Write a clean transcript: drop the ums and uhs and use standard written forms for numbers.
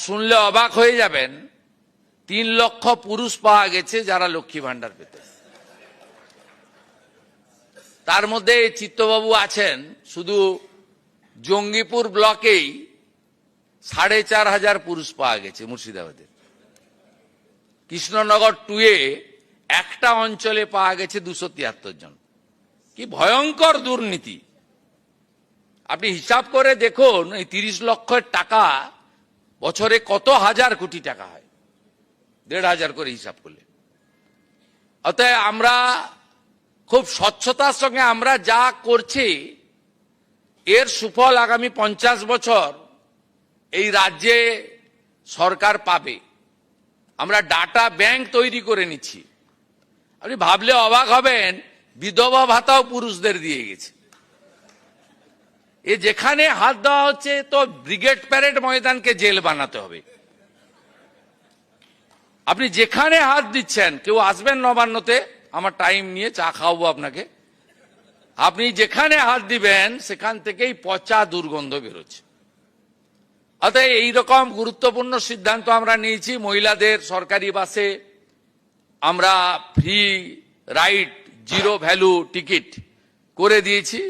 শুনলে অবাক হয়ে যাবেন, 3 লক্ষ পুরুষ পাওয়া গেছে যারা লক্ষ্মী ভান্ডার পেতে। তার মধ্যে চিত্তবাবু আছেন, শুধু জঙ্গিপুর ব্লকেই 4,500 পুরুষ পাওয়া গেছে মুর্শিদাবাদে। কৃষ্ণনগর 2-এ একটা অঞ্চলে পাওয়া গেছে 273 জন। কি ভয়ঙ্কর দুর্নীতি! আপনি হিসাব করে দেখুন, এই 30 লক্ষের টাকা বছরে কত হাজার কোটি টাকা হয়, 1,500 করে হিসাব করলে। অতএব আমরা খুব স্বচ্ছতার সঙ্গে আমরা যা করছি, এর সুফল আগামী 50 বছর এই রাজ্যে সরকার পাবে। আমরা ডাটা ব্যাংক তৈরি করে নিচ্ছি। আপনি ভাবলে অবাক হবেন, বিধবা ভাতাও পুরুষদের দিয়ে গেছে। এ যেখানে হাত দেওয়া হচ্ছে, তো ব্রিগেড প্যারেড ময়দানকে জেল বানাতে হবে। আপনি যেখানে হাত দিচ্ছেন, কেউ আসবেন নবান্নতে, আমার টাইম নিয়ে চা খাওয়াবো আপনাকে, আপনি যেখানে হাত দিবেন সেখান থেকেই পচা দুর্গন্ধ বেরোচ্ছে। অতএব এইরকম গুরুত্বপূর্ণ সিদ্ধান্ত আমরা নিয়েছি। মহিলাদের সরকারি বাসে আমরা ফ্রি রাইড, 0 ভ্যালু টিকিট করে দিয়েছি।